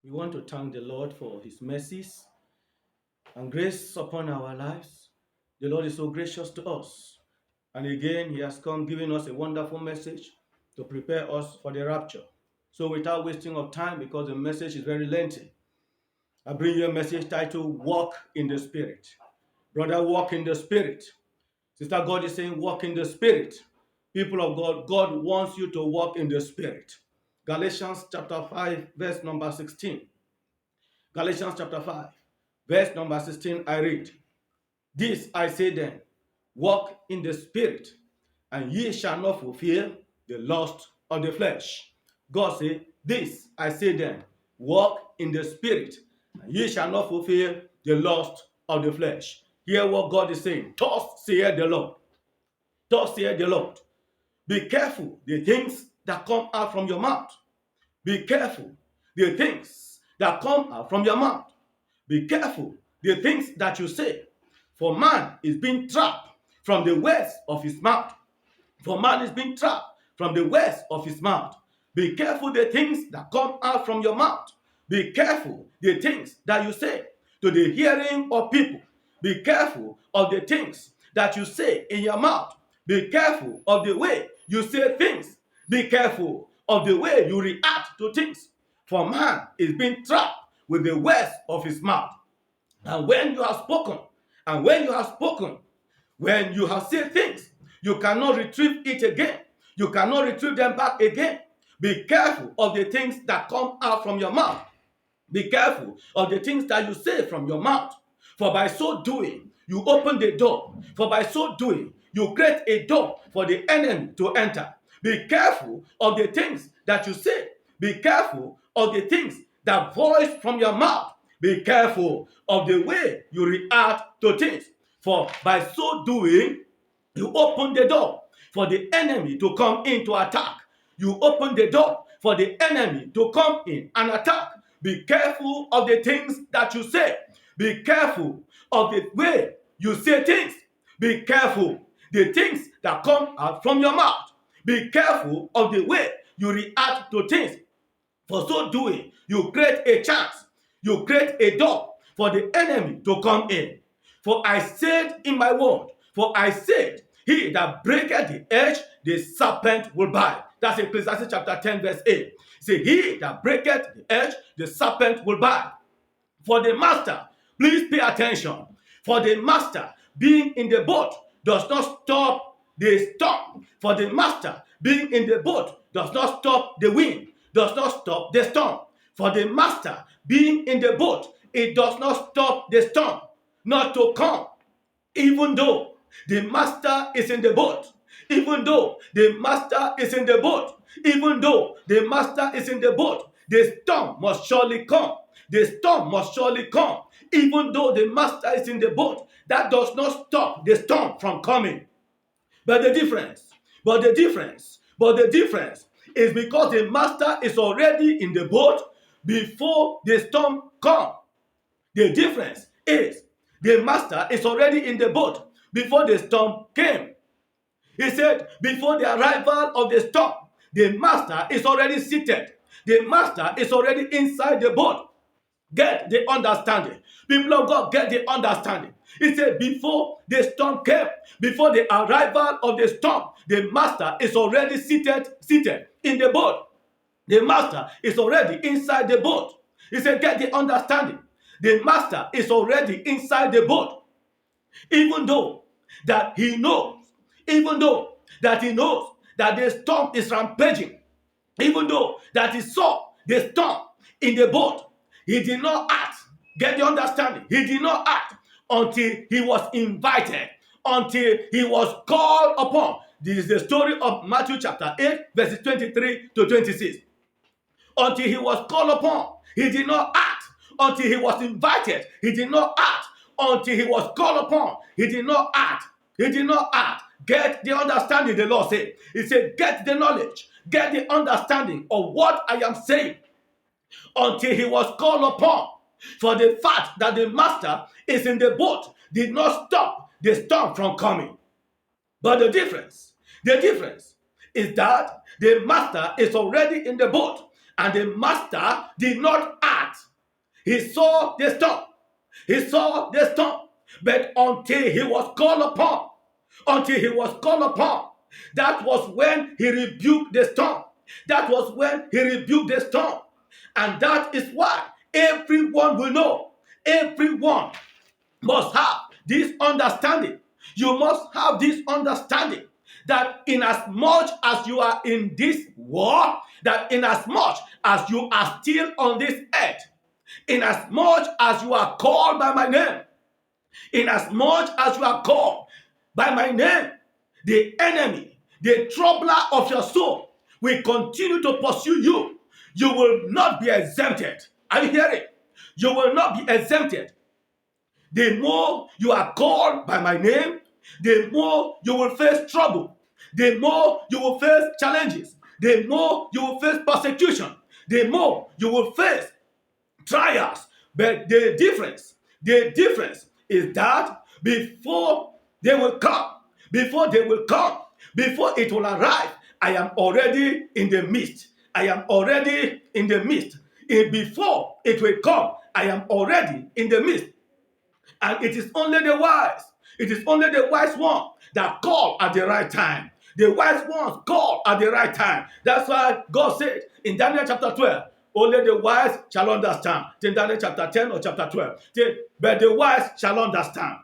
We want to thank the Lord for his mercies and grace upon our lives. The Lord is so gracious to us. And again, he has come giving us a wonderful message to prepare us for the rapture. So without wasting of time, because the message is very lengthy, I bring you a message titled, Walk in the Spirit. Brother, walk in the Spirit. Sister, God is saying, walk in the Spirit. People of God, God wants you to walk in the Spirit. Galatians chapter 5, verse number 16. Galatians chapter 5, verse number 16, I read, This I say then, walk in the Spirit, and ye shall not fulfill the lust of the flesh. God said, This I say then, walk in the Spirit, and ye shall not fulfill the lust of the flesh. Hear what God is saying. Thus saith the Lord. Thus saith the Lord. Be careful the things that come out from your mouth. Be careful the things that come out from your mouth. Be careful the things that you say. For man is being trapped from the words of his mouth. For man is being trapped from the words of his mouth. Be careful the things that come out from your mouth. Be careful the things that you say to the hearing of people. Be careful of the things that you say in your mouth. Be careful of the way you say things. Be careful of the way you react to things. For man is being trapped with the words of his mouth. And when you have spoken, and when you have spoken, when you have said things, you cannot retrieve it again. You cannot retrieve them back again. Be careful of the things that come out from your mouth. Be careful of the things that you say from your mouth. For by so doing, you open the door. For by so doing, you create a door for the enemy to enter. Be careful of the things that you say. Be careful of the things that voice from your mouth. Be careful of the way you react to things. For by so doing, you open the door for the enemy to come in to attack. You open the door for the enemy to come in and attack. Be careful of the things that you say. Be careful of the way you say things. Be careful the things that come out from your mouth. Be careful of the way you react to things. For so doing, you create a chance. You create a door for the enemy to come in. For I said in my word, for I said, he that breaketh the edge, the serpent will bite. That's Ecclesiastes chapter 10, verse 8. Say, he that breaketh the edge, the serpent will bite. For the master, please pay attention. For the master being in the boat does not stop the storm. For the master being in the boat does not stop the wind, does not stop the storm. For the master being in the boat, it does not stop the storm not to come. Even though the master is in the boat, even though the master is in the boat, even though the master is in the boat, the storm must surely come. The storm must surely come. Even though the master is in the boat, that does not stop the storm from coming. But the difference is because the master is already in the boat before the storm comes. The difference is the master is already in the boat before the storm came. He said, before the arrival of the storm, the master is already seated. The master is already inside the boat. Get the understanding. People of God, get the understanding. He said, before the storm came, before the arrival of the storm, the master is already seated in the boat. The master is already inside the boat. He said, get the understanding. The master is already inside the boat. Even though that he knows that the storm is rampaging, even though that he saw the storm in the boat, he did not act. Get the understanding. He did not act until he was invited, until he was called upon. This is the story of Matthew chapter 8, verses 23 to 26. Until he was called upon, he did not act. Until he was invited, he did not act. Until he was called upon, he did not act. He did not act. Get the understanding, the Lord said. He said, get the knowledge, get the understanding of what I am saying. Until he was called upon. For the fact that the master is in the boat did not stop the storm from coming. But the difference is that the master is already in the boat, and the master did not act He saw the storm. He saw the storm. But until he was called upon, that was when he rebuked the storm. That was when he rebuked the storm. And that is why everyone will know. Everyone must have this understanding. You must have this understanding that in as much as you are in this war, that in as much as you are still on this earth, in as much as you are called by my name, in as much as you are called by my name, the enemy, the troubler of your soul, will continue to pursue you. You will not be exempted. Are you hearing? You will not be exempted. The more you are called by my name, the more you will face trouble. The more you will face challenges. The more you will face persecution. The more you will face trials. But the difference is that before they will come, before it will arrive, I am already in the midst. I am already in the midst. Before it will come, I am already in the midst. And it is only the wise. It is only the wise one that call at the right time. The wise ones call at the right time. That's why God said in Daniel chapter 12, only the wise shall understand. In Daniel chapter 10 or chapter 12. But the wise shall understand.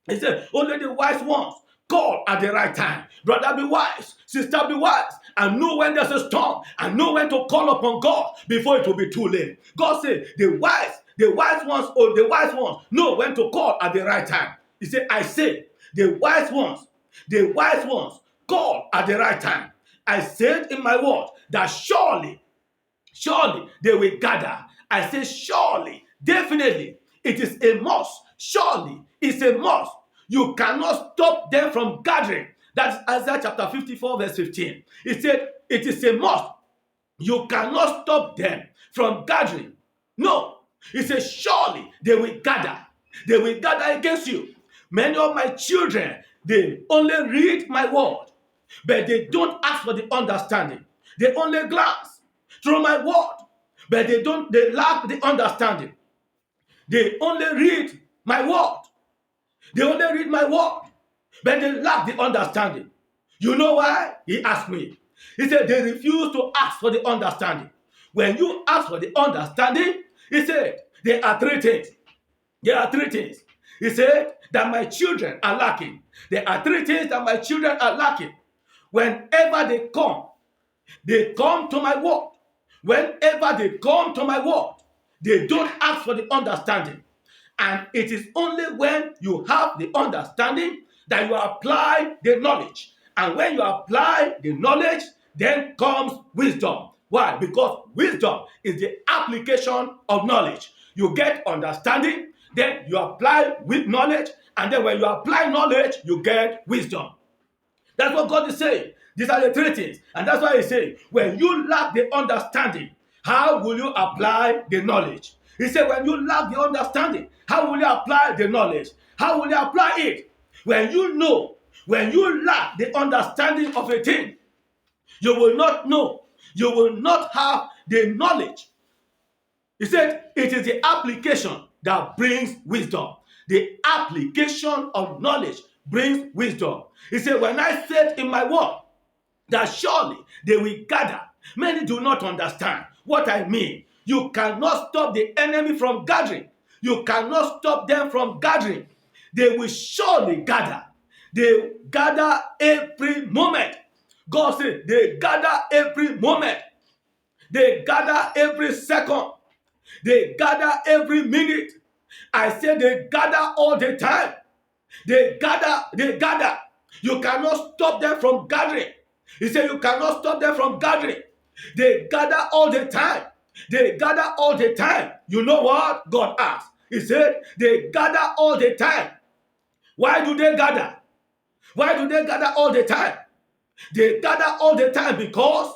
He said, only the wise ones call at the right time. Brother, be wise. Sister, be wise. And know when there's a storm. And know when to call upon God before it will be too late. God said, the wise ones know when to call at the right time. He said, I say, the wise ones call at the right time. I said in my word that surely they will gather. I say surely, definitely, it is a must. Surely, it's a must. You cannot stop them from gathering. That's Isaiah chapter 54 verse 15. It said, it is a must. You cannot stop them from gathering. No. He says, surely they will gather. They will gather against you. Many of my children, they only read my word, but they don't ask for the understanding. They only glance through my word, but they lack the understanding. They only read my word. They only read my word, but they lack the understanding. You know why? He asked me. He said they refuse to ask for the understanding. When you ask for the understanding, he said, there are three things. There are three things. He said that my children are lacking. There are three things that my children are lacking. Whenever they come to my word. Whenever they come to my word, they don't ask for the understanding. And it is only when you have the understanding that you apply the knowledge. And when you apply the knowledge, then comes wisdom. Why? Because wisdom is the application of knowledge. You get understanding, then you apply with knowledge, and then when you apply knowledge, you get wisdom. That's what God is saying. These are the three things. And that's why He said, when you lack the understanding, how will you apply the knowledge? He said, when you lack the understanding, how will you apply the knowledge? How will you apply it? When you lack the understanding of a thing, you will not know. You will not have the knowledge. He said, it is the application that brings wisdom. The application of knowledge brings wisdom. He said, when I said in my word that surely they will gather, many do not understand what I mean. You cannot stop the enemy from gathering. You cannot stop them from gathering. They will surely gather. They gather every moment. God said they gather every moment. They gather every second. They gather every minute. I said they gather all the time. They gather. You cannot stop them from gathering. He said you cannot stop them from gathering. They gather all the time. They gather all the time. You know what God asked? He said they gather all the time. Why do they gather? Why do they gather all the time? They gather all the time because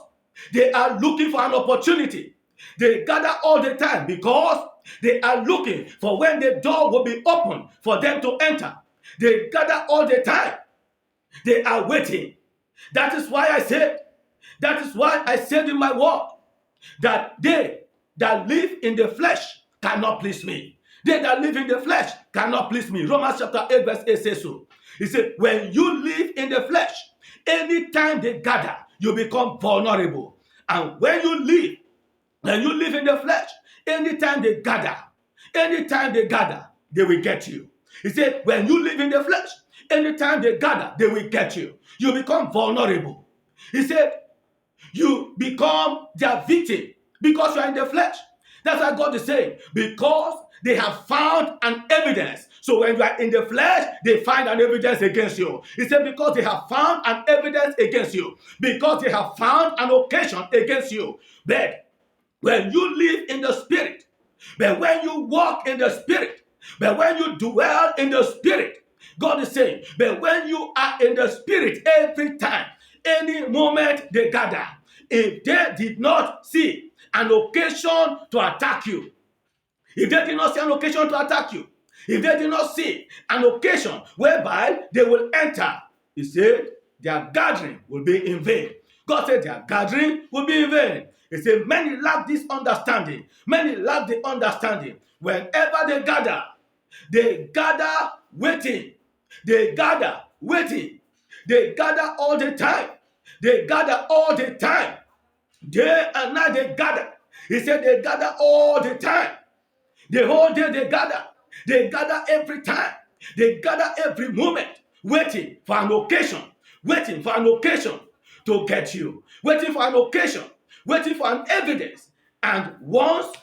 they are looking for an opportunity. They gather all the time because they are looking for when the door will be open for them to enter. They gather all the time. They are waiting. That is why I said in my word that they that live in the flesh cannot please me. They that live in the flesh cannot please me. Romans chapter 8 verse 8 says so. He said, when you live in the flesh, anytime they gather, you become vulnerable. And when you live in the flesh, anytime they gather, they will get you. He said, when you live in the flesh, anytime they gather, they will get you. You become vulnerable. He said, you become their victim because you are in the flesh. That's why God is saying, because they have found an evidence. So when you are in the flesh, they find an evidence against you. He said, because they have found an evidence against you, because they have found an occasion against you. But when you live in the spirit, but when you walk in the spirit, but when you dwell in the spirit, God is saying, but when you are in the spirit, every time, any moment they gather, if they did not see an occasion to attack you, if they did not see an occasion to attack you, if they did not see an occasion whereby they will enter, he said, their gathering will be in vain. God said their gathering will be in vain. He said, many lack this understanding. Many lack the understanding. Whenever they gather waiting. They gather waiting. They gather all the time. They gather all the time. Day and night they gather. He said they gather all the time. The whole day they gather. They gather every time. They gather every moment, waiting for an occasion. Waiting for an occasion to get you. Waiting for an occasion. Waiting for an evidence. And once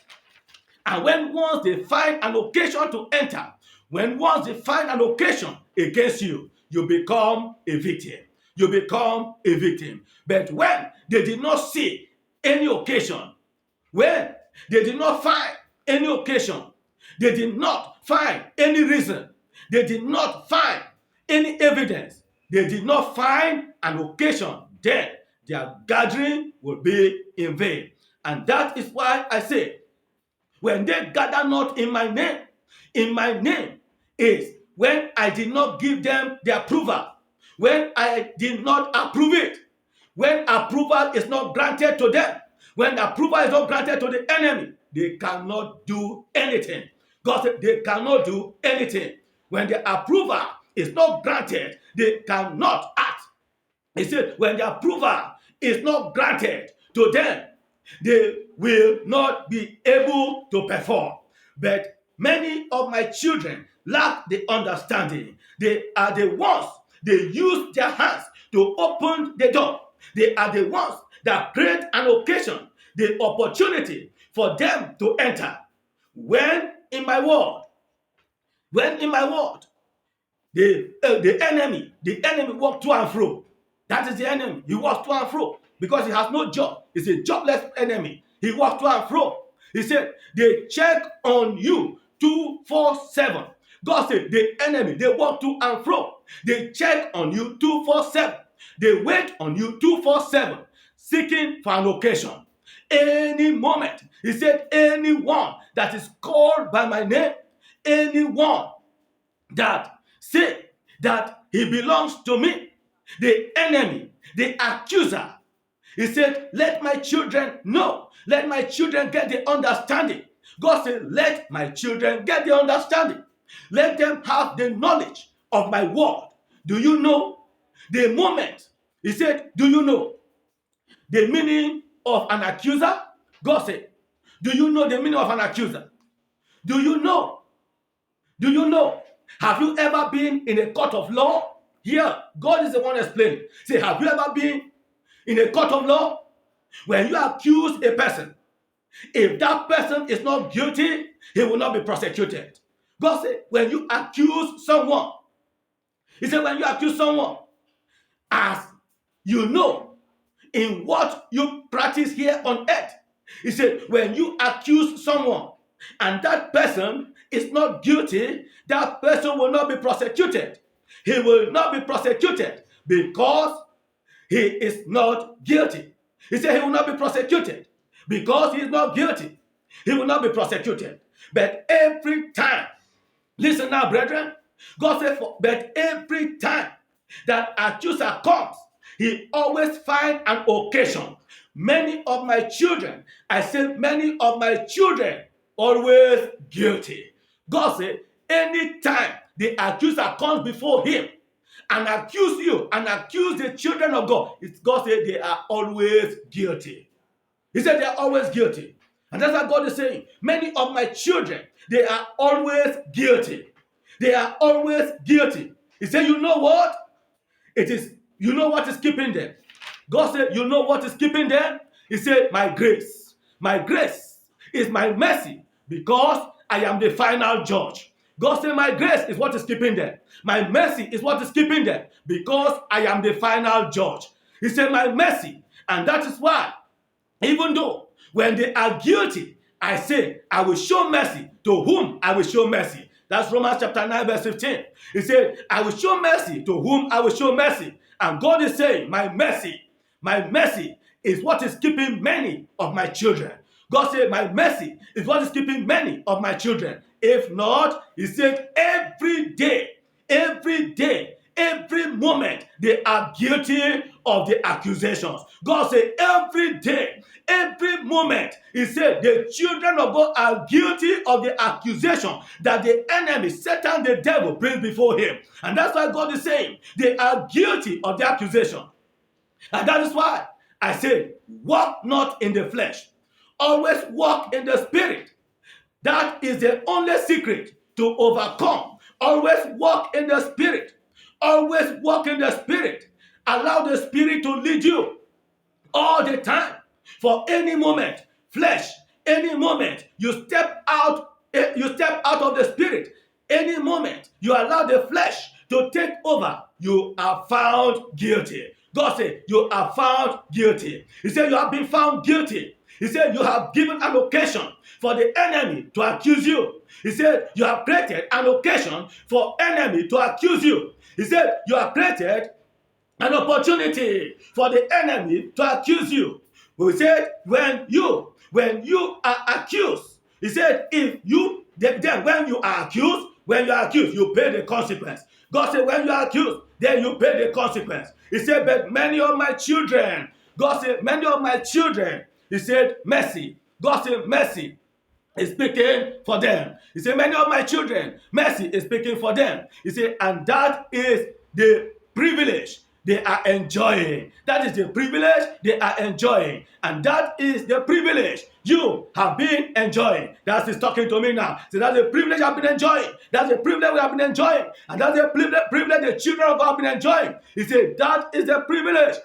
they find an occasion to enter, once they find an occasion against you, you become a victim. You become a victim. But when they did not see any occasion, when they did not find any occasion, they did not find any reason, they did not find any evidence, they did not find an occasion, then their gathering will be in vain. And that is why I say, when they gather not in my name is when I did not give them the approval, when I did not approve it, when approval is not granted to them, when approval is not granted to the enemy, they cannot do anything. God said they cannot do anything. When the approval is not granted, they cannot act. He said, when the approval is not granted to them, they will not be able to perform. But many of my children lack the understanding. They are the ones, they use their hands to open the door. They are the ones that create an occasion, the opportunity for them to enter. When in my world, the enemy walks to and fro. That is the enemy. He walks to and fro because he has no job. He's a jobless enemy. He walks to and fro. He said, they check on you 247. God said, the enemy, they walk to and fro. They check on you 247. They wait on you 247, seeking for an occasion. Any moment, he said, anyone that is called by my name, anyone that say that he belongs to me, the enemy, the accuser, he said, let my children know. Let my children get the understanding. God said, let my children get the understanding. Let them have the knowledge of my word. Do you know the moment? He said, do you know the meaning of an accuser? God said, do you know the meaning of an accuser? Do you know? Do you know? Have you ever been in a court of law? Here, God is the one explaining. Say, have you ever been in a court of law? When you accuse a person, if that person is not guilty, he will not be prosecuted. God said, when you accuse someone, he said, when you accuse someone, as you know, in what you practice here on earth, he said, when you accuse someone and that person is not guilty, that person will not be prosecuted. He will not be prosecuted because he is not guilty. He said he will not be prosecuted because he is not guilty. He will not be prosecuted. But every time, listen now, brethren, God said, but every time that accuser comes, he always finds an occasion. Many of my children, I said many of my children, always guilty. God said, anytime the accuser comes before him and accuse you and accuse the children of God, God said they are always guilty. He said they are always guilty. And that's what God is saying. Many of my children, they are always guilty. They are always guilty. He said, you know what? You know what is keeping them. God said, you know what is keeping them? He said, my grace. My grace is my mercy because I am the final judge. God said, my grace is what is keeping them. My mercy is what is keeping them because I am the final judge. He said, my mercy. And that is why, even though when they are guilty, I say, I will show mercy to whom I will show mercy. That's Romans chapter 9, verse 15. He said, I will show mercy to whom I will show mercy. And God is saying, my mercy is what is keeping many of my children. God said, my mercy is what is keeping many of my children. If not, he said, every day, every moment, they are guilty of the accusations. God said, every day, every moment, he said, the children of God are guilty of the accusation that the enemy, Satan, the devil, brings before him. And that's why God is saying, they are guilty of the accusation. And that is why I say, walk not in the flesh. Always walk in the spirit. That is the only secret to overcome. Always walk in the spirit. Always walk in the spirit. Allow the spirit to lead you all the time. For any moment, flesh, any moment you step out of the spirit, any moment you allow the flesh to take over, you are found guilty. God said, you are found guilty. He said, you have been found guilty. He said, you have given an occasion for the enemy to accuse you. He said, you have created an occasion for enemy to accuse you. He said, you have created an opportunity for the enemy to accuse you. He said, when you are accused, he said, when you are accused, you pay the consequence. God said, when you are accused, then you pay the consequence. He said, but many of my children, God said, many of my children, he said, mercy. God said, mercy is speaking for them. He said, many of my children, mercy is speaking for them. He said, and that is the privilege they are enjoying. That is the privilege they are enjoying. And that is the privilege you have been enjoying. That is talking to me now. So that's the privilege I've been enjoying. That's the privilege we have been enjoying. And that's the privilege the children of God have been enjoying. He said, that is the privilege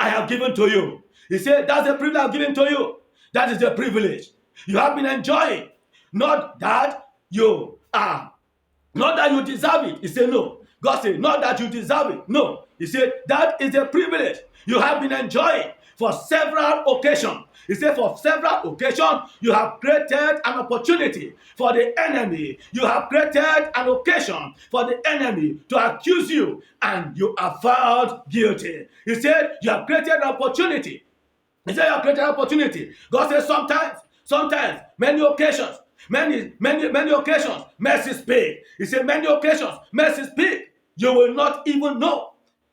I have given to you. He said, that's the privilege I've given to you. That is the privilege you have been enjoying. Not that you deserve it. He said, no. God said, not that you deserve it. No. He said, that is a privilege you have been enjoying for several occasions. He said, for several occasions, you have created an opportunity for the enemy. You have created an occasion for the enemy to accuse you, and you are found guilty. He said, you have created an opportunity. He said, you have created an opportunity. God said, sometimes, many occasions, mercy speak. He said, many occasions, mercy speak. You will not even know.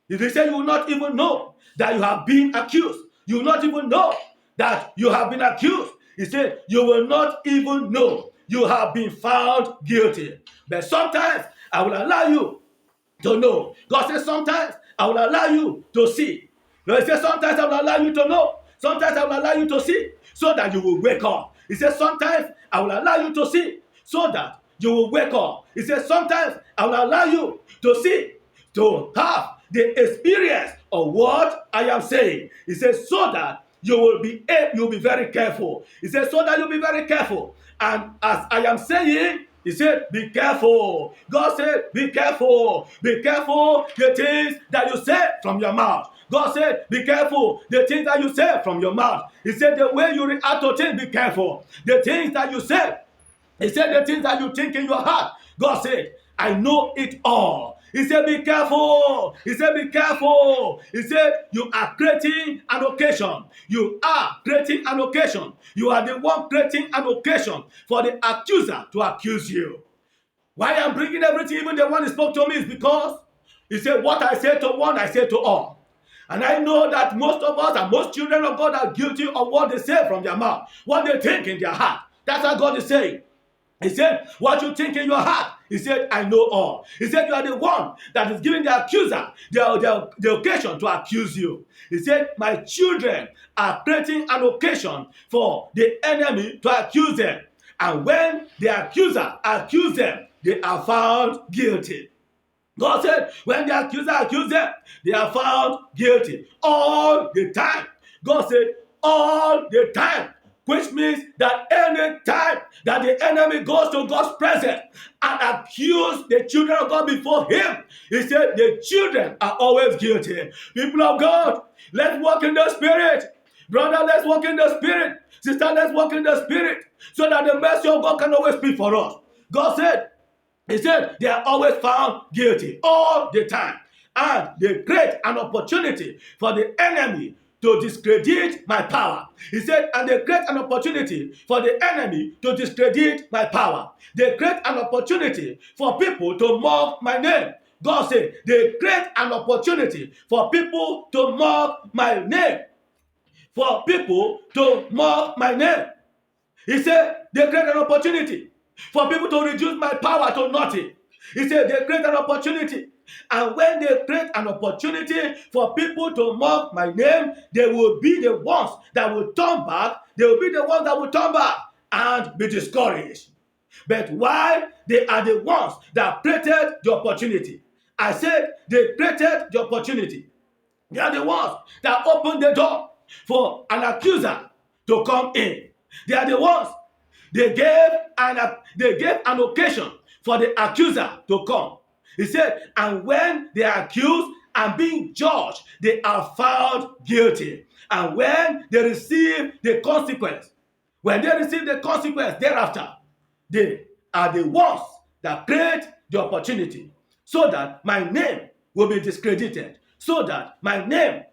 He said, you will not even know that you have been accused. You will not even know that you have been accused. He said, you will not even know you have been found guilty. But sometimes I will allow you to know. God says, sometimes I will allow you to see. He says, sometimes I will allow you to know. Sometimes I will allow you to see so that you will wake up. He says, sometimes I will allow you to see so that you will wake up. He says, sometimes I will allow you to see, to have the experience of what I am saying. He says, so that you'll be very careful. He says, so that you'll be very careful. And as I am saying, he said, be careful. God said, be careful. Be careful the things that you say from your mouth. God said, be careful the things that you say from your mouth. He said, the way you react to things, be careful. The things that you say. He said, the things that you think in your heart. God said, I know it all. He said, be careful. He said, be careful. He said, you are creating an occasion. You are creating an occasion. You are the one creating an occasion for the accuser to accuse you. Why I'm bringing everything, even the one he spoke to me, is because he said, what I say to one, I say to all. And I know that most of us and most children of God are guilty of what they say from their mouth, what they think in their heart. That's what God is saying. He said, what you think in your heart, he said, I know all. He said, you are the one that is giving the accuser the occasion to accuse you. He said, my children are creating an occasion for the enemy to accuse them. And when the accuser accuses them, they are found guilty. God said, when the accuser accuses them, they are found guilty all the time. God said, all the time. Which means that any time that the enemy goes to God's presence and accuse the children of God before him, he said the children are always guilty. People of God, let's walk in the Spirit. Brother, let's walk in the Spirit. Sister, let's walk in the Spirit so that the mercy of God can always speak for us. God said, he said they are always found guilty all the time. And they create an opportunity for the enemy to discredit my power. He said, and they create an opportunity for the enemy to discredit my power. They create an opportunity for people to mock my name. God said, they create an opportunity for people to mock my name. For people to mock my name. He said, they create an opportunity for people to reduce my power to nothing. He said, they create an opportunity. And when they create an opportunity for people to mock my name, they will be the ones that will turn back. They will be the ones that will turn back and be discouraged. But why? They are the ones that created the opportunity. I said they created the opportunity. They are the ones that opened the door for an accuser to come in. They are the ones. They gave an occasion for the accuser to come. He said, and when they are accused and being judged, they are found guilty. And when they receive the consequence, thereafter, they are the ones that create the opportunity so that my name will be discredited, so that my name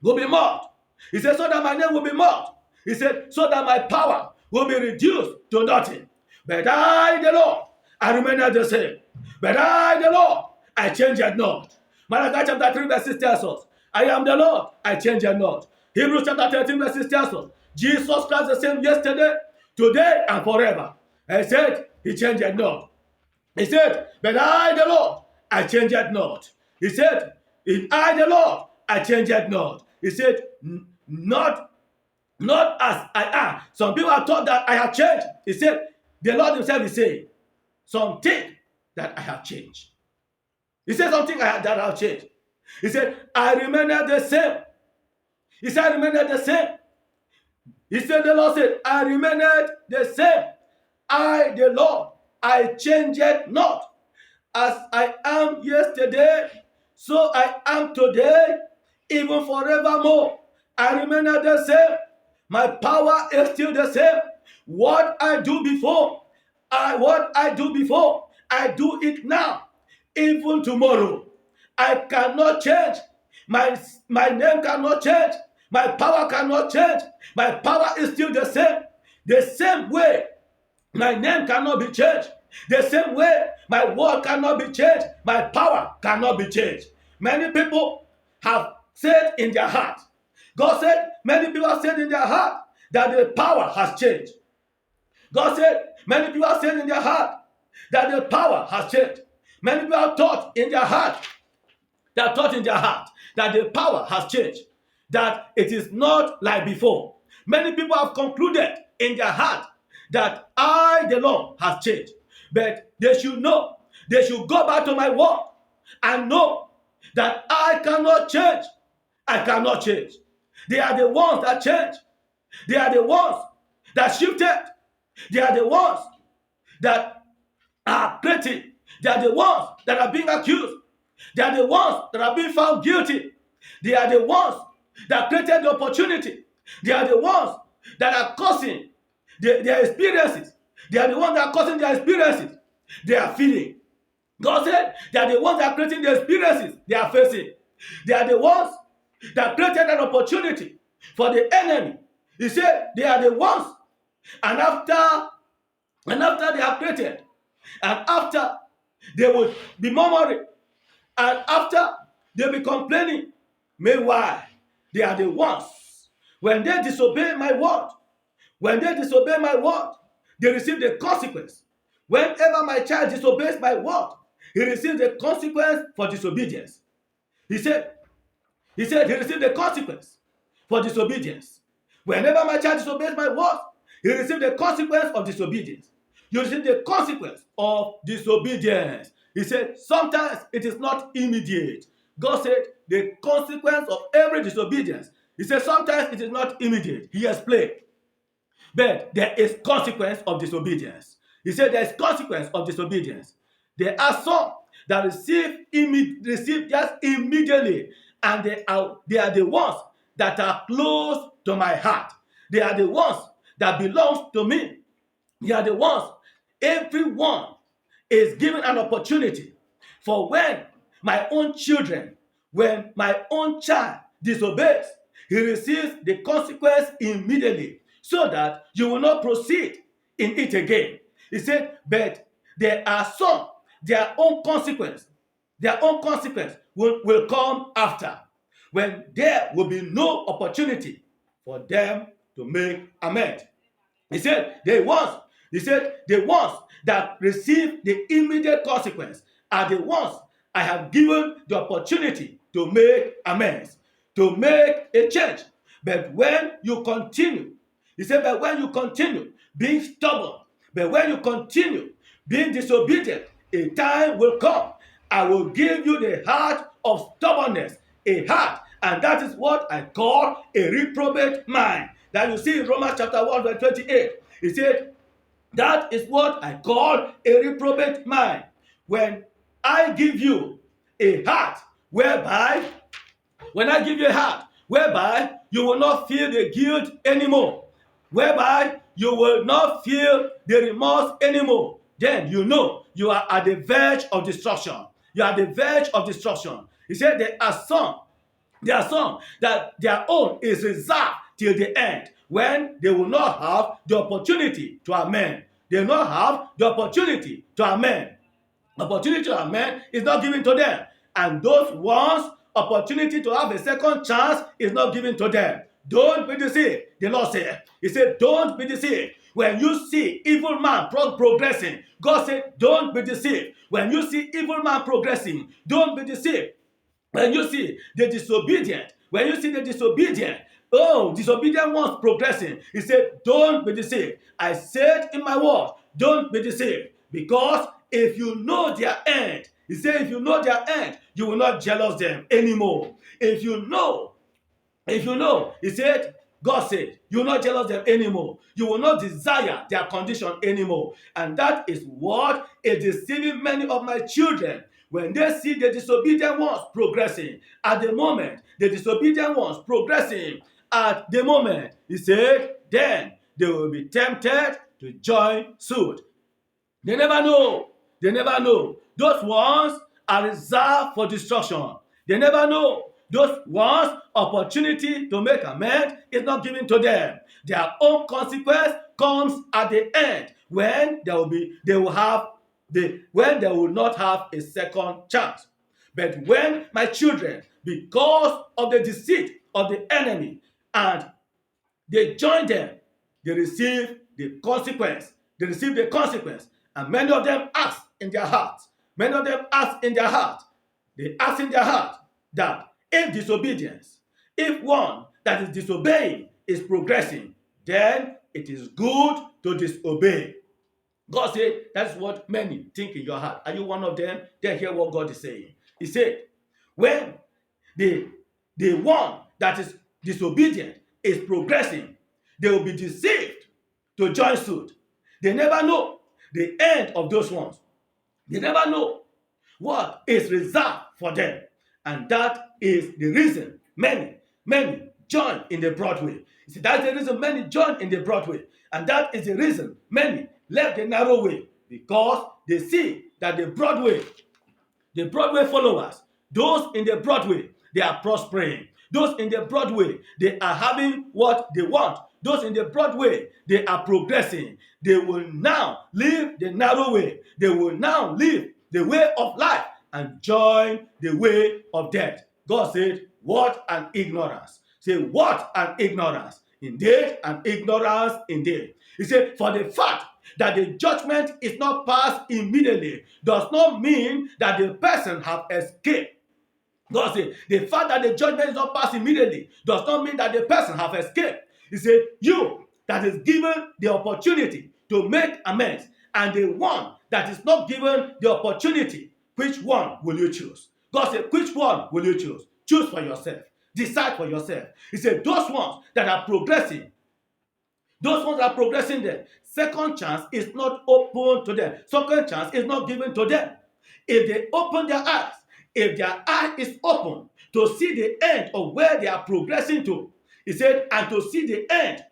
will be mocked. He said, so that my name will be mocked. He said, so that my power will be reduced to nothing. But I, the Lord, I remain the same. But I, the Lord, I change it not. Malachi chapter 3 verse 6 tells us, I am the Lord, I change it not. Hebrews chapter 13 verse 6 tells us, Jesus Christ the same yesterday, today, and forever. I said, he changed it not. He said, but I, the Lord, I change it not. He said, I, the Lord, I change it not. He said, not as I am. Some people have thought that I have changed. He said, the Lord himself is saying, something that I have changed. He said something that I have changed. He said, I remain the same. He said, I remain the same. He said, the Lord said, I remain the same. I, the Lord, I change it not. As I am yesterday, so I am today, even forevermore. I remain the same. My power is still the same. What I do before, I do it now. Even tomorrow, I cannot change. My name cannot change. My power cannot change. My power is still the same. The same way, my name cannot be changed. The same way, my word cannot be changed. My power cannot be changed. Many people have said in their heart, God said, many people have said in their heart that the power has changed. God said, many people have said in their heart that the power has changed. Many people have thought in their heart, that the power has changed, that it is not like before. Many people have concluded in their heart that I, the Lord, has changed. But they should know, they should go back to my word and know that I cannot change. I cannot change. They are the ones that change. They are the ones that shifted. They are the ones that are creating. They are the ones that are being accused. They are the ones that are being found guilty. They are the ones that created the opportunity. They are the ones that are causing their experiences. They are the ones that are causing their experiences. They are feeling. God said they are the ones that are creating the experiences they are facing. They are the ones that created an opportunity for the enemy. He said they are the ones. And after they have created, and after they will be murmuring, and after they'll be complaining, meanwhile, they are the ones. When they disobey my word, they receive the consequence. Whenever my child disobeys my word, he receives the consequence for disobedience. He said he received the consequence for disobedience. Whenever my child disobeys my word, he received the consequence of disobedience. You receive the consequence of disobedience. He said sometimes it is not immediate. God said the consequence of every disobedience. He said sometimes it is not immediate. He explained. But there is consequence of disobedience. He said there is consequence of disobedience. There are some that receive just immediately, and they are the ones that are close to my heart. They are the ones that belongs to me. They are the ones. Everyone is given an opportunity for when my own children, when my own child disobeys, he receives the consequence immediately so that you will not proceed in it again. He said, but there are some, their own consequence will come after, when there will be no opportunity for them to make amends. He said the ones that receive the immediate consequence are the ones I have given the opportunity to make amends, to make a change. But when you continue, he said, but when you continue being stubborn, but when you continue being disobedient, a time will come. I will give you the heart of stubbornness, a heart, and that is what I call a reprobate mind. That you see in Romans chapter 1 verse 28. He said, that is what I call a reprobate mind. When I give you a heart whereby, you will not feel the guilt anymore, whereby you will not feel the remorse anymore, then you know you are at the verge of destruction. You are at the verge of destruction. He said there are some that their own is reserved till the end, when they will not have the opportunity to amend. They will not have the opportunity to amend. Opportunity to amend is not given to them. And those ones, opportunity to have a second chance is not given to them. Don't be deceived, the Lord said. He said, don't be deceived. When you see evil man progressing, God said, don't be deceived. When you see evil man progressing, don't be deceived. When you see the disobedient, disobedient ones progressing, he said, don't be deceived. I said in my word, don't be deceived. Because if you know their end, he said, if you know their end, you will not jealous them anymore. If you know, he said, God said, you will not jealous them anymore. You will not desire their condition anymore. And that is what is deceiving many of my children. When they see the disobedient ones progressing at the moment, he said, then they will be tempted to join suit. They never know. Those ones are reserved for destruction. They never know. Those ones, opportunity to make amends is not given to them. Their own consequence comes at the end, when they will not have a second chance. But when my children, because of the deceit of the enemy, and they join them, they receive the consequence. And many of them ask in their heart. They ask in their heart that if one that is disobeying is progressing, then it is good to disobey. God said, that's what many think in your heart. Are you one of them? Then hear what God is saying. He said, when the one that is disobedient is progressing, they will be deceived to join suit. They never know the end of those ones. They never know what is reserved for them. And that is the reason many join in the broad way. You see, that's the reason many join in the broad way. And that is the reason many left the narrow way, because they see that the Broadway followers, those in the Broadway, they are prospering. Those in the Broadway, they are having what they want. Those in the Broadway, they are progressing. They will now leave the narrow way. They will now leave the way of life and join the way of death. God said, what an ignorance. Say, what an ignorance. Indeed, an ignorance indeed. He said, for the fact that the judgment is not passed immediately does not mean that the person have escaped. God said, the fact that the judgment is not passed immediately does not mean that the person have escaped. He said, you that is given the opportunity to make amends, and the one that is not given the opportunity, which one will you choose? God said, which one will you choose? Choose for yourself. Decide for yourself. He said, those ones that are progressing, there. Second chance is not open to them. Second chance is not given to them. If they open their eyes, if their eye is open to see the end of where they are progressing to, he said, and to see the end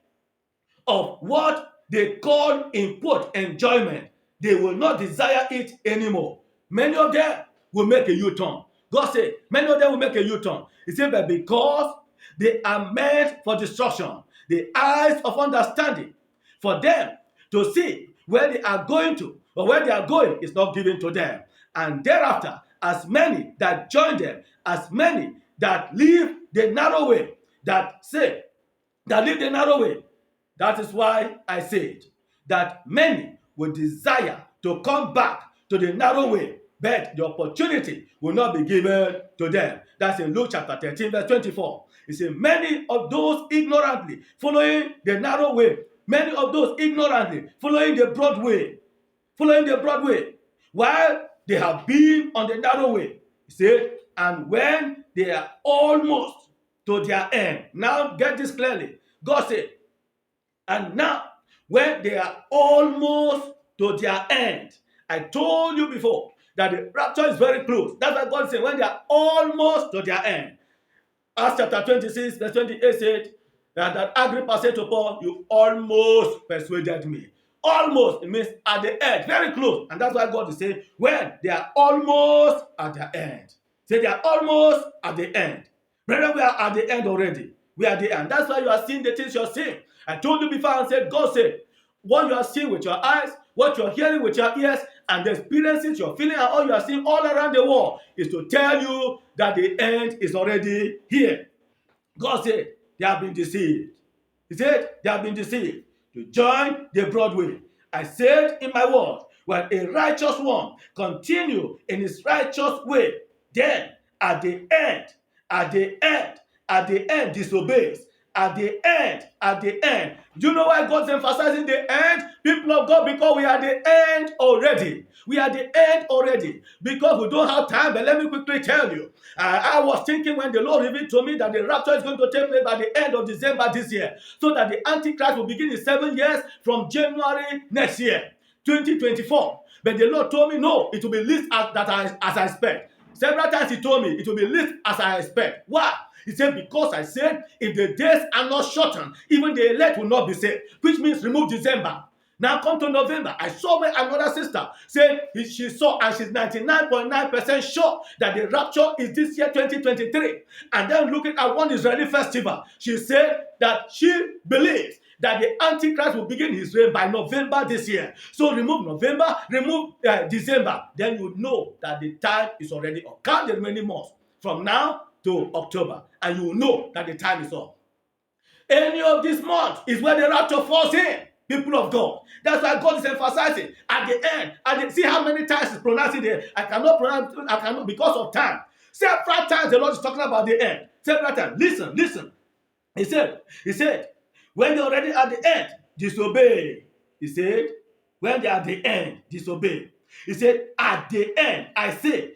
of what they call in quote enjoyment, they will not desire it anymore. Many of them will make a U-turn. God said, many of them will make a U-turn. He said, but because they are meant for destruction, the eyes of understanding for them to see where they are going to or where they are going is not given to them. And thereafter, as many that join them, as many that leave the narrow way, that leave the narrow way, that is why I said that many will desire to come back to the narrow way, but the opportunity will not be given to them. That's in Luke chapter 13, verse 24. It says, many of those ignorantly following the narrow way, many of those ignorantly following the broad way, while they have been on the narrow way. He said, and when they are almost to their end. Now get this clearly. God said, and now when they are almost to their end. I told you before that the rapture is very close. That's why God said when they are almost to their end. Acts chapter 26, verse 28 said that Agrippa said to Paul, you almost persuaded me. Almost, it means at the edge, very close. And that's why God is saying when they are almost at the end. Say they are almost at the end. Brethren, we are at the end already. We are at the end. That's why you are seeing the things you are seeing. I told you before and said, God said, what you are seeing with your eyes, what you are hearing with your ears, and the experiences you're feeling and all you are seeing all around the world is to tell you that the end is already here. God said, they have been deceived. He said, they have been deceived to join the broad way. I said in my word, when a righteous one continue in his righteous way, then at the end disobeys. At the end. Do you know why God's emphasizing the end? People of God, because we are the end already. We are the end already. Because we don't have time, but let me quickly tell you. I was thinking when the Lord revealed to me that the rapture is going to take place by the end of December this year, so that the Antichrist will begin in 7 years from January next year, 2024. But the Lord told me, no, it will be least as I expect. Several times he told me it will be least as I expect. Why? He said, because I said, if the days are not shortened, even the elect will not be saved, which means remove December. Now come to November. I saw another sister say she saw, and she's 99.9% sure that the rapture is this year, 2023. And then looking at one Israeli festival, she said that she believes that the Antichrist will begin his reign by November this year. So remove November, remove December. Then you know that the time is already up. Count the remaining months from now to October, and you will know that the time is up. Any of these months is where the rapture falls in, people of God. That's why God is emphasizing at the end. See how many times he's pronouncing there. I cannot because of time. Several times the Lord is talking about the end. Several times. Listen. He said, when they're already at the end, disobey. He said, when they're at the end, disobey. He said, at the end, I say,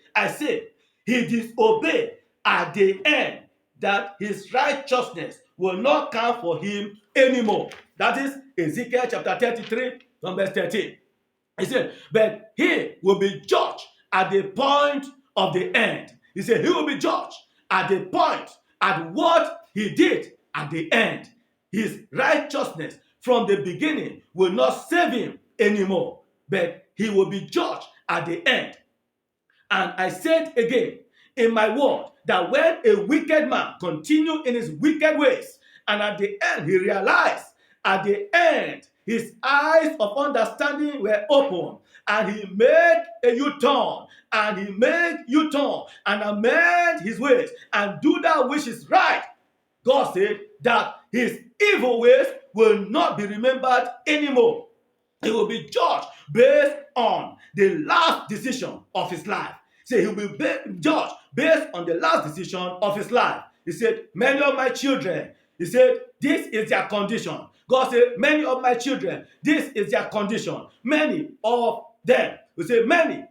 he disobeyed at the end, that his righteousness will not count for him anymore. That is Ezekiel chapter 33, from verse 13. He said, but he will be judged at the point of the end. He said, he will be judged at the point, at what he did at the end. His righteousness from the beginning will not save him anymore, but he will be judged at the end. And I said again in my word that when a wicked man continued in his wicked ways, and at the end he realized, at the end his eyes of understanding were open, and he made a U-turn, and amend his ways, and do that which is right. God said that his evil ways will not be remembered anymore. He will be judged based on the last decision of his life. Say he will be judged based on the last decision of his life. He said, many of my children, he said, this is their condition. God said, many of my children, this is their condition. Many of them, we say many,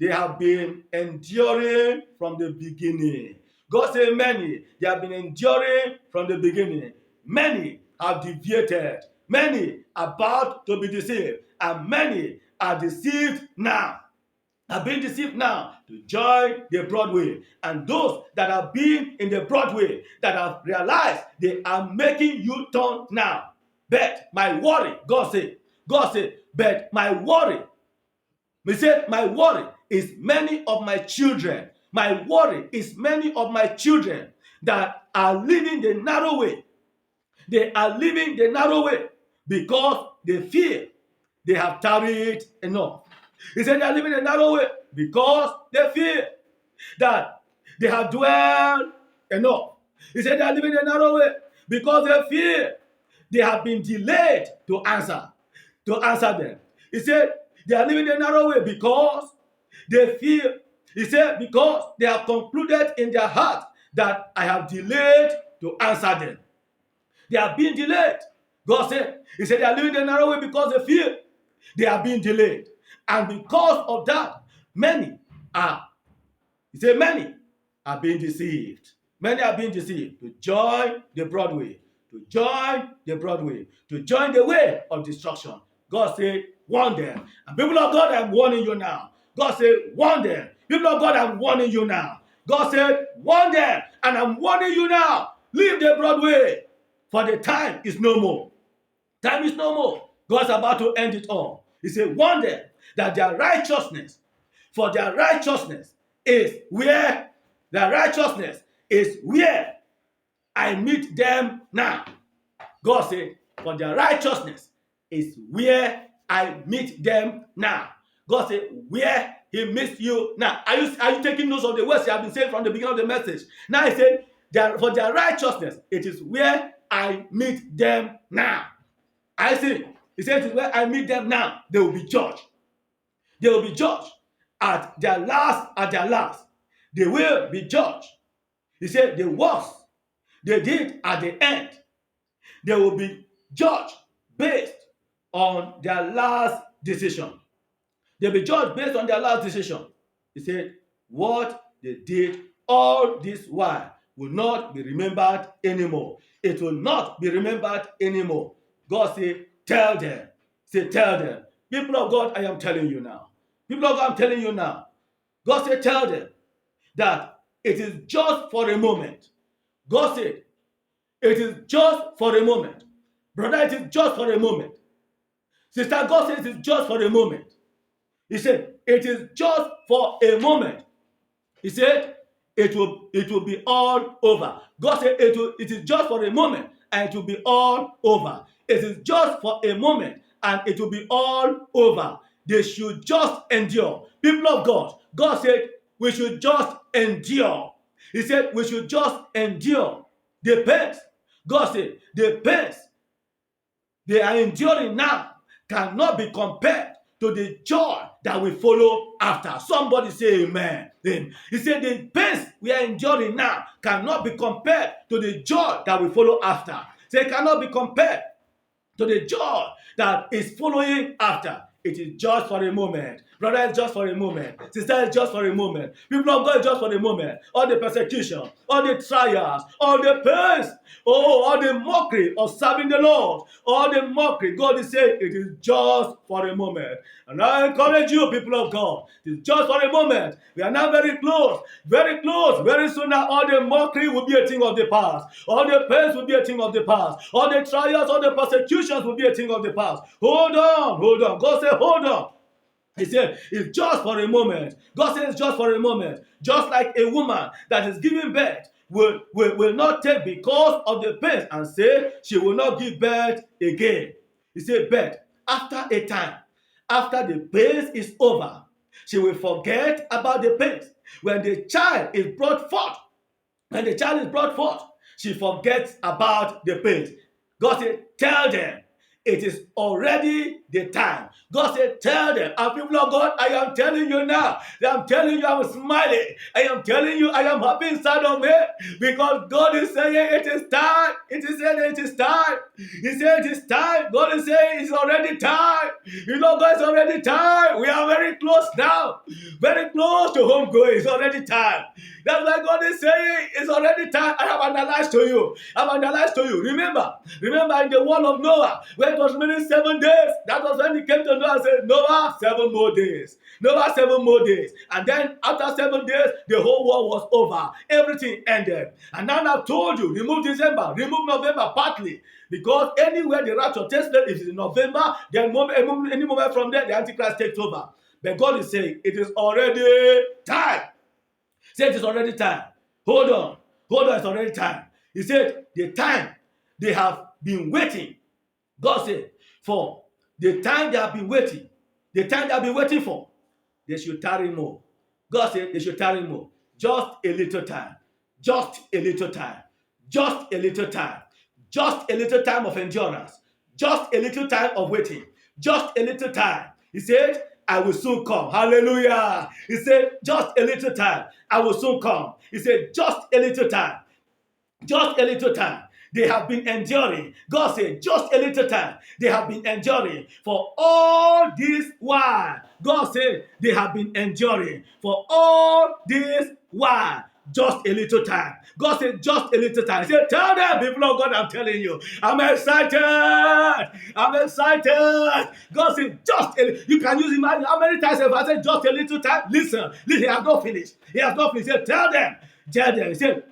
they have been enduring from the beginning. God said many, they have been enduring from the beginning. Many have deviated. Many are about to be deceived. And many are deceived now. Have been deceived now to join the Broadway. And those that have been in the Broadway that have realized they are making U-turn now. But my worry, God said, but my worry, he said, my worry is many of my children. My worry is many of my children that are living the narrow way. They are living the narrow way because they fear they have tarried enough. He said they are living the narrow way because they fear that they have dwelled enough. He said they are living the narrow way because they fear they have been delayed to answer them. He said they are living the narrow way because they fear. He said because they have concluded in their heart that I have delayed to answer them. They are being delayed. God said, he said they are living the narrow way because they fear they are being delayed. And because of that, many are being deceived. Many are being deceived to join the Broadway, to join the way of destruction. God said, warn them. And people of God, I'm warning you now. God said, warn them. People of God, I'm warning you now. God said, warn them. And I'm warning you now. Leave the Broadway. For the time is no more. Time is no more. God's about to end it all. He said, warn them that their righteousness is where I meet them now. God said, for their righteousness is where I meet them now. God said, where he meets you now. Are you taking notes of the words he have been saying from the beginning of the message? Now he said, for their righteousness, it is where I meet them now. I see. He said, it is where I meet them now. They will be judged. They will be judged at their last. They will be judged. He said, the worst they did at the end, they will be judged based on their last decision. They'll be judged based on their last decision. He said, what they did all this while will not be remembered anymore. It will not be remembered anymore. God said, tell them. Say, tell them. People of God, I am telling you now. People of God, I'm telling you now. God said, tell them that it is just for a moment. God said, it is just for a moment. Brother, it is just for a moment. Sister, God said it is just for a moment. He said, it is just for a moment. He said, it will be all over. God said, it is just for a moment and it will be all over. It is just for a moment and it will be all over. They should just endure. People of God, God said, we should just endure. He said, we should just endure the pains. God said, the pains they are enduring now cannot be compared to the joy that will follow after. Somebody say amen. He said the pains we are enduring now cannot be compared to the joy that will follow after. Say it cannot be compared to the joy that is following after. It is just for a moment. Brother, it's just for a moment. Sister, it's just for a moment. People of God, it's just for a moment. All the persecution, all the trials, all the pains, all the mockery of serving the Lord, all the mockery, God is saying it is just for a moment. And I encourage you, people of God, it is just for a moment. We are now very close, very close. Very soon now, all the mockery will be a thing of the past. All the pains will be a thing of the past. All the trials, all the persecutions will be a thing of the past. Hold on. God said, hold on. He said, it's just for a moment. God said it's just for a moment. Just like a woman that is giving birth will not take because of the pain and say she will not give birth again. He said, but after a time, after the pain is over, she will forget about the pain. When the child is brought forth, she forgets about the pain. God said, tell them, it is already the time. God said, tell them, and people of God, I am telling you now, I'm telling you, I'm smiling. I am telling you, I am happy inside of me, because God is saying it is time. It is saying it is time. He said it is time. God is saying it's already time. You know, God, it's already time. We are very close now. Very close to home going. It's already time. That's why God is saying it's already time. I have analyzed to you. I've analyzed to you. Remember in the one of Noah, when it was remaining 7 days, that was when he came to Noah and said, Noah, 7 more days. Noah, 7 more days. And then after 7 days, the whole war was over. Everything ended. And now I've told you, remove December, remove November partly. Because anywhere the rapture takes place, if it's in November, then any moment from there, the Antichrist takes over. But God is saying, it is already time. Say it is already time. Hold on, it's already time. He said, the time they have been waiting. God said, for the time they have been waiting, for, they should tarry more. God said they should tarry more. Just a little time. Just a little time. Just a little time. Just a little time of endurance. Just a little time of waiting. Just a little time. He said, I will soon come. Hallelujah. He said, just a little time. I will soon come. He said, just a little time. Just a little time. They have been enduring. God said, just a little time. They have been enduring for all this while. God said, they have been enduring for all this while. Just a little time. God said, just a little time. He said, tell them, people of God, I'm telling you, I'm excited. I'm excited. God said, just a little. You can use imagine how many times have I said just a little time? Listen, he has not finished. He has not finished. He said, tell them. He said,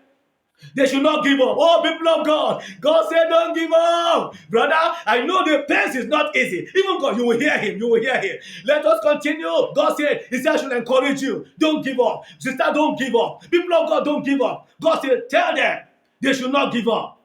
they should not give up. Oh, people of God. God said, don't give up. Brother, I know the pace is not easy. Even God, you will hear him. You will hear him. Let us continue. God said, he said, I should encourage you. Don't give up. Sister, don't give up. People of God, don't give up. God said, tell them they should not give up.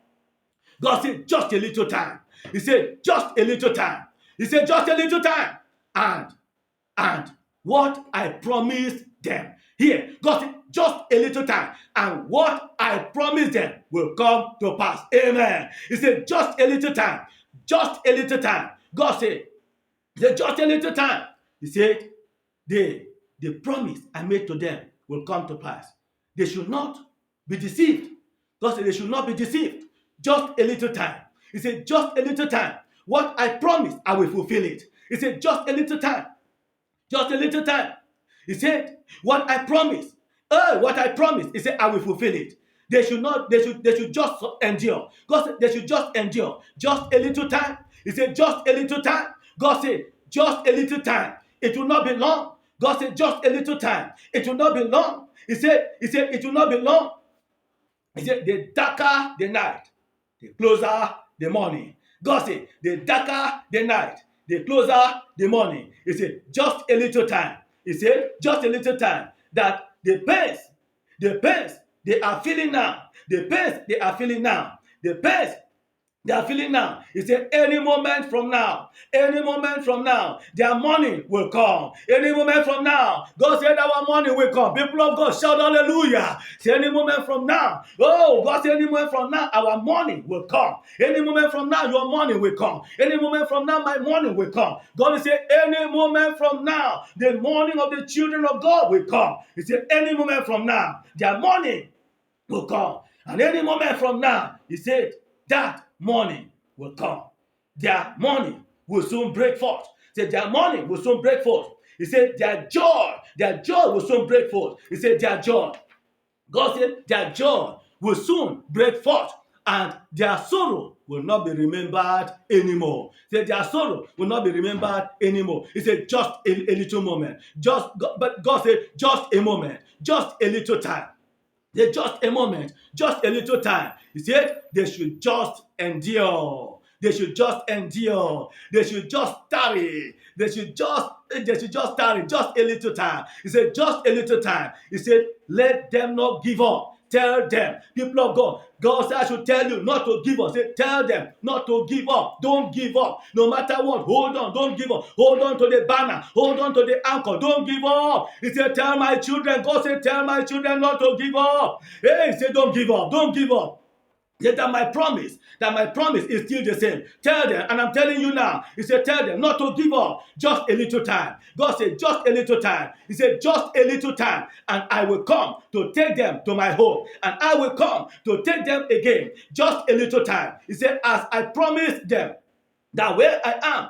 God said, just a little time. He said, just a little time. He said, just a little time. And what I promised them. Here, God said, just a little time, and what I promised them will come to pass. Amen. He said, just a little time. Just a little time. God said, just a little time. He said, the promise I made to them will come to pass. They should not be deceived. God said, they should not be deceived. Just a little time. He said, just a little time. What I promised, I will fulfill it. He said, just a little time. Just a little time. He said, what I promised, he said, I will fulfill it. They should just endure. God said, they should just endure. Just a little time. He said, just a little time. God said, just a little time. It will not be long. God said, just a little time. It will not be long. He said, it will not be long. He said, the darker the night, the closer the morning. God said, the darker the night, the closer the morning. He said, just a little time. He said, just a little time. That the pains they are feeling now, the pains they are feeling now, the pains they are feeling now. He said, any moment from now, their morning will come. Any moment from now, God said our morning will come. People of God, shout hallelujah. Say any moment from now. Oh, God said any moment from now, our morning will come. Any moment from now, your morning will come. Any moment from now, my morning will come. God said, any moment from now, the morning of the children of God will come. He said, any moment from now, their morning will come. And any moment from now, he said, that morning will come. Their morning will soon break forth. He said, their morning will soon break forth. He said, their joy will soon break forth. He said, their joy. God said, their joy will soon break forth, and their sorrow will not be remembered anymore. He said, their sorrow will not be remembered anymore. He said, just a little moment. But God said, just a moment. Just a little time. Just a moment, just a little time. He said they should just endure. They should just endure. They should just tarry. They should just tarry just a little time. He said, just a little time. He said, let them not give up. Tell them, people of God. God said, I should tell you not to give up. Say, tell them not to give up. Don't give up. No matter what, hold on. Don't give up. Hold on to the banner. Hold on to the anchor. Don't give up. He said, tell my children. God said, tell my children not to give up. Hey, he said, don't give up. Don't give up. That my promise is still the same. Tell them, and I'm telling you now, he said, tell them not to give up, just a little time. God said, just a little time. He said, just a little time, and I will come to take them to my home, and I will come to take them again. Just a little time. He said, as I promised them, that where I am,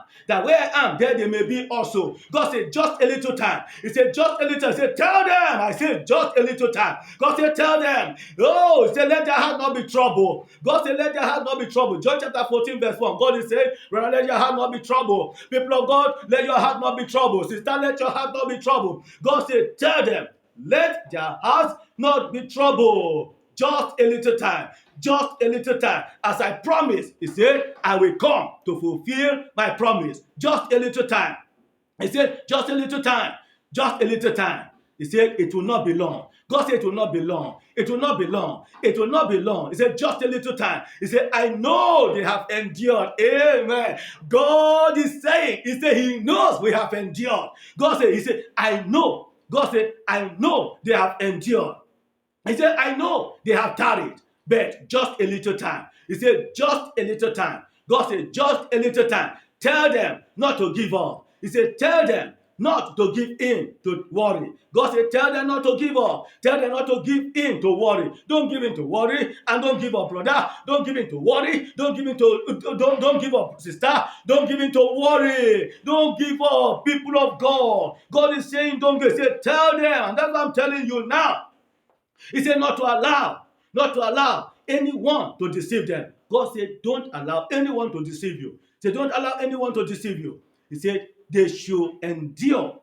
there they may be also. God said, just a little time. He said, just a little. He said, tell them. I said, just a little time. God said, tell them. Oh, he said, let their heart not be troubled. God said, let their heart not be troubled. John chapter 14, verse 1. God is saying, let your heart not be troubled. People of God, let your heart not be troubled. Sister, let your heart not be troubled. God said, tell them, let their hearts not be troubled. Just a little time. Just a little time. As I promised, he said, I will come to fulfill my promise. Just a little time. He said, just a little time. Just a little time. He said, it will not be long. God said, it will not be long. It will not be long. It will not be long. He said, just a little time. He said, I know they have endured. Amen. God is saying, he said, he knows we have endured. God said, he said, I know. God said, I know they have endured. He said, I know they have tarried, but just a little time. He said, just a little time. God said, just a little time. Tell them not to give up. He said, tell them not to give in to worry. God said, tell them not to give up. Tell them not to give in to worry. Don't give in to worry and don't give up, brother. Don't give in to worry. Don't give in to don't give up, sister. Don't give in to worry. Don't give up, people of God. God is saying, don't give. He said, tell them, and that's what I'm telling you now. He said not to allow anyone to deceive them. God said, don't allow anyone to deceive you. He said, don't allow anyone to deceive you. He said, they should endure.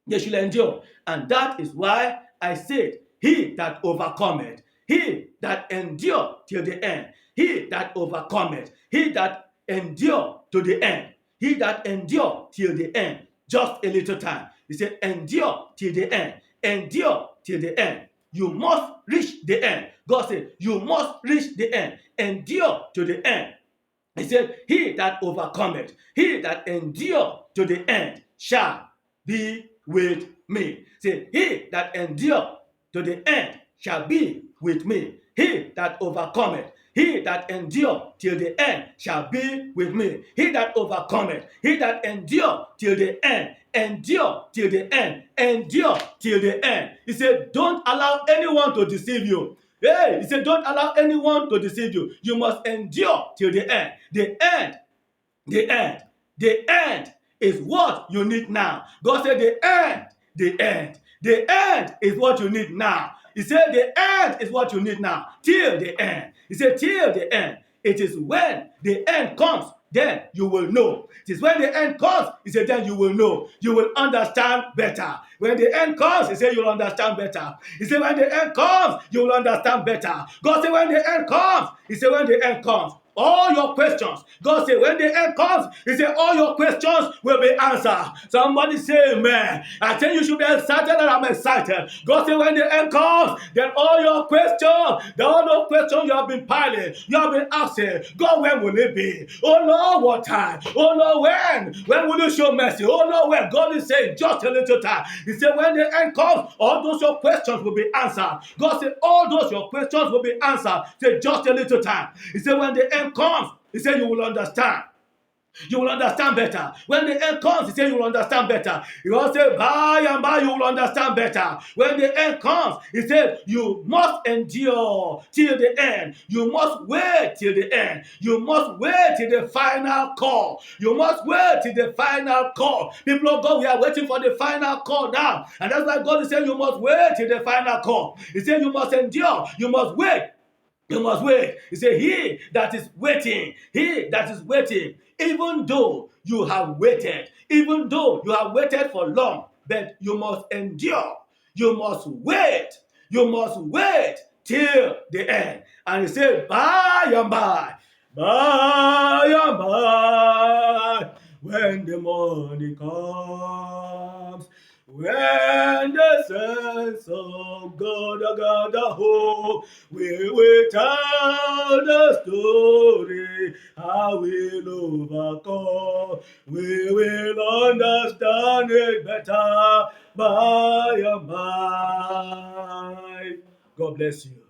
They should endure. And that is why I said, he that overcometh, he that endure till the end, he that overcometh, he that endure to the end, he that endure till the end, just a little time. He said, endure till the end. Endure till the end. You must reach the end. God said, you must reach the end. Endure to the end. He said, he that overcometh, he that endure to the end shall be with me. Say, he that endure to the end shall be with me. He that overcometh, he that endure till the end shall be with me. He that overcometh, he that endure till the end, endure till the end, endure till the end. He said, don't allow anyone to deceive you. Hey, he said, don't allow anyone to deceive you. You must endure till the end. The end is what you need now. God said, the end is what you need now. He said, the end is what you need now. Till the end. He said, till the end. It is when the end comes, then you will know. It is when the end comes, he said, then you will know. You will understand better. When the end comes, he said, you'll understand better. He said, when the end comes, you will understand better. God said, when the end comes, he said, when the end comes, all your questions. God said, when the end comes, he said, all your questions will be answered. Somebody say amen. I tell you should be excited, and I'm excited. God said, when the end comes, then all your questions, all those questions you have been piling, you have been asking, God, when will it be? Oh Lord, what time? Oh Lord, when? When will you show mercy? Oh Lord, when? God is saying, just a little time. He said, when the end comes, all those your questions will be answered. God said, all those your questions will be answered. He said, just a little time. He said, when the end comes, he said, you will understand. You will understand better. When the end comes, he said, you will understand better. He also said, by and by, you will understand better. When the end comes, he said, you must endure till the end. You must wait till the end. You must wait till the final call. You must wait till the final call. People of God, we are waiting for the final call now. And that's why God is saying, you must wait till the final call. He said, you must endure. You must wait. You must wait. He said, he that is waiting, even though you have waited for long, but you must endure. You must wait till the end. And he said, by and by, when the morning comes, when the saints of God are gathered home, we will tell the story, how we'll overcome. We will understand it better by and by. God bless you.